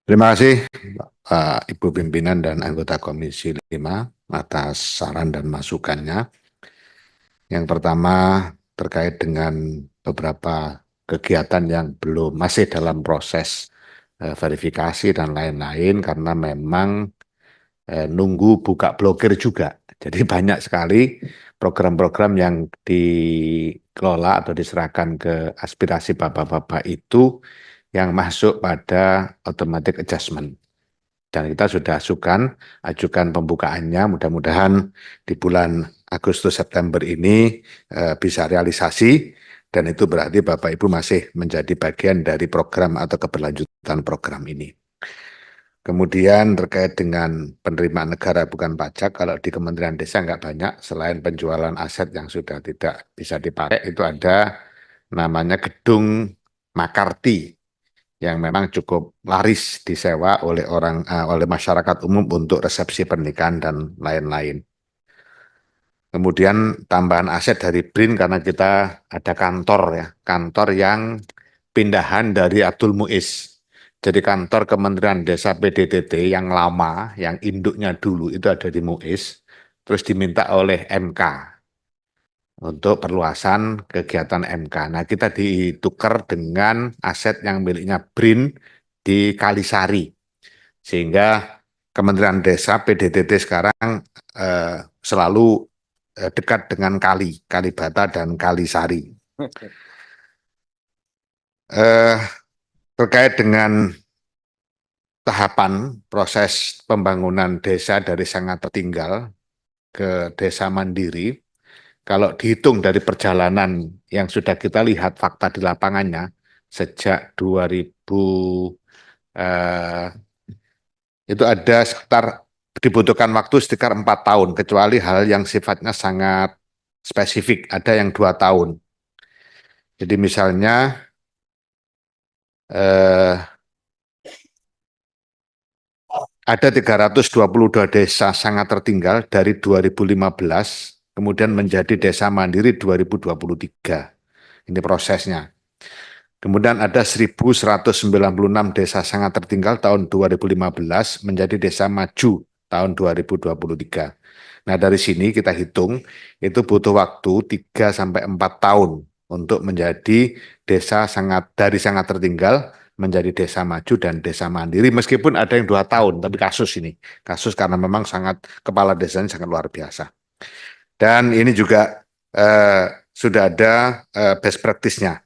Terima kasih Ibu Pimpinan dan anggota Komisi 5 atas saran dan masukannya. Yang pertama terkait dengan beberapa kegiatan yang belum masih dalam proses verifikasi dan lain-lain karena memang nunggu buka blokir juga. Jadi banyak sekali program-program yang dikelola atau diserahkan ke aspirasi bapak-bapak itu yang masuk pada automatic adjustment. Dan kita sudah ajukan pembukaannya, mudah-mudahan di bulan Agustus September ini bisa realisasi, dan itu berarti Bapak Ibu masih menjadi bagian dari program atau keberlanjutan program ini. Kemudian terkait dengan penerimaan negara bukan pajak, kalau di Kementerian Desa nggak banyak, selain penjualan aset yang sudah tidak bisa dipakai, itu ada namanya gedung Makarti yang memang cukup laris disewa oleh masyarakat umum untuk resepsi pernikahan dan lain-lain. Kemudian tambahan aset dari BRIN karena kita ada kantor yang pindahan dari Abdul Muiz. Jadi kantor Kementerian Desa PDTT yang lama, yang induknya dulu itu ada di Muiz, terus diminta oleh MK untuk perluasan kegiatan MK. Nah, kita ditukar dengan aset yang miliknya BRIN di Kalisari. Sehingga Kementerian Desa PDTT sekarang selalu dekat dengan Kalibata dan Kalisari. Terkait dengan tahapan proses pembangunan desa dari sangat tertinggal ke desa mandiri, kalau dihitung dari perjalanan yang sudah kita lihat fakta di lapangannya sejak 2000 itu ada dibutuhkan waktu sekitar 4 tahun, kecuali hal yang sifatnya sangat spesifik, ada yang 2 tahun. Jadi misalnya ada 322 desa sangat tertinggal dari 2015, kemudian menjadi desa mandiri 2023. Ini prosesnya. Kemudian ada 1.196 desa sangat tertinggal tahun 2015 menjadi desa maju tahun 2023. Nah, dari sini kita hitung itu butuh waktu 3 sampai 4 tahun untuk menjadi dari sangat tertinggal menjadi desa maju dan desa mandiri, meskipun ada yang 2 tahun, tapi kasus karena memang kepala desanya sangat luar biasa. Dan ini juga sudah ada best practice-nya.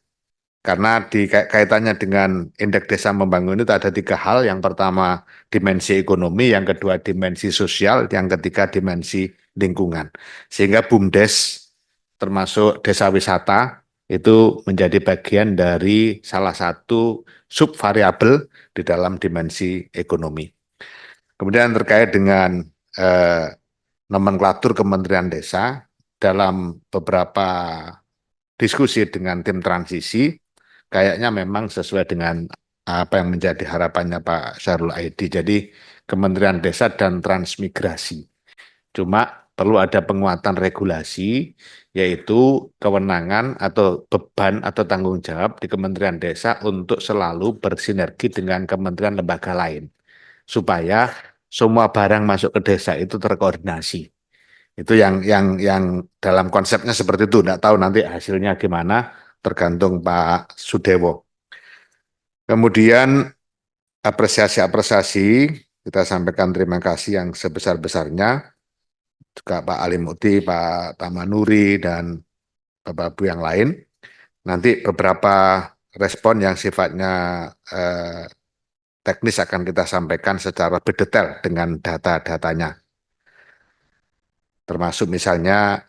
Karena kaitannya dengan indeks desa membangun itu ada 3 hal. Yang pertama dimensi ekonomi, yang kedua dimensi sosial, yang ketiga dimensi lingkungan. Sehingga BUMDes termasuk desa wisata itu menjadi bagian dari salah satu subvariabel di dalam dimensi ekonomi. Kemudian terkait dengan nomenklatur Kementerian Desa, dalam beberapa diskusi dengan tim transisi, kayaknya memang sesuai dengan apa yang menjadi harapannya Pak Syahrul Aidi. Jadi Kementerian Desa dan Transmigrasi. Cuma perlu ada penguatan regulasi, yaitu kewenangan atau beban atau tanggung jawab di Kementerian Desa untuk selalu bersinergi dengan kementerian lembaga lain. Supaya semua barang masuk ke desa itu terkoordinasi. Itu yang dalam konsepnya seperti itu. Tidak tahu nanti hasilnya gimana, tergantung Pak Sudewo. Kemudian apresiasi, kita sampaikan terima kasih yang sebesar-besarnya juga Pak Ali Mukti, Pak Tamanuri, dan Bapak Ibu yang lain. Nanti beberapa respon yang sifatnya teknis akan kita sampaikan secara berdetail dengan data-datanya. Termasuk misalnya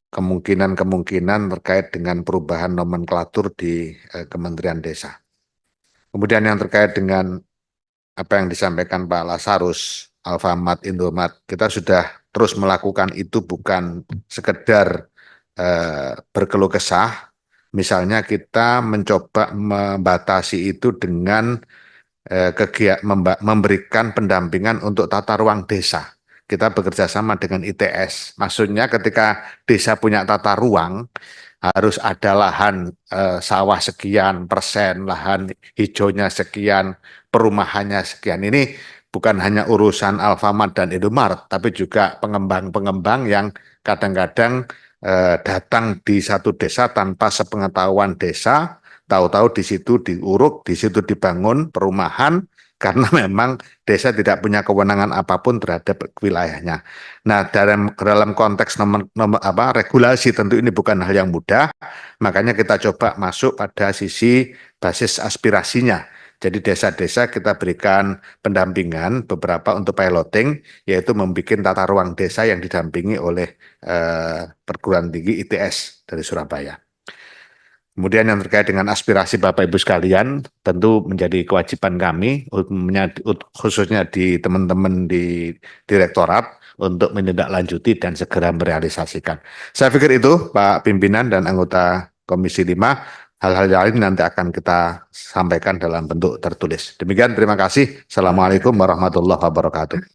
kemungkinan-kemungkinan terkait dengan perubahan nomenklatur di Kementerian Desa. Kemudian yang terkait dengan apa yang disampaikan Pak Lasarus, Alfamart, Indomaret, kita sudah terus melakukan itu, bukan sekedar berkeluh kesah. Misalnya kita mencoba membatasi itu dengan memberikan pendampingan untuk tata ruang desa. kita bekerja sama dengan ITS. Maksudnya ketika desa punya tata ruang, harus ada lahan sawah sekian persen, lahan hijaunya sekian, perumahannya sekian. Ini bukan hanya urusan Alfamart dan Indomaret, tapi juga pengembang-pengembang yang kadang-kadang datang di satu desa tanpa sepengetahuan desa, tahu-tahu di situ diuruk, di situ dibangun perumahan, karena memang desa tidak punya kewenangan apapun terhadap wilayahnya. Nah, dalam konteks regulasi tentu ini bukan hal yang mudah, makanya kita coba masuk pada sisi basis aspirasinya. Jadi desa-desa kita berikan pendampingan beberapa untuk piloting, yaitu membuat tata ruang desa yang didampingi oleh perguruan tinggi ITS dari Surabaya. Kemudian yang terkait dengan aspirasi Bapak Ibu sekalian, tentu menjadi kewajiban kami, khususnya di teman-teman di direktorat, untuk menindaklanjuti dan segera merealisasikan. Saya pikir itu, Pak Pimpinan dan anggota Komisi 5, hal-hal lain nanti akan kita sampaikan dalam bentuk tertulis. Demikian, terima kasih. Assalamualaikum warahmatullahi wabarakatuh.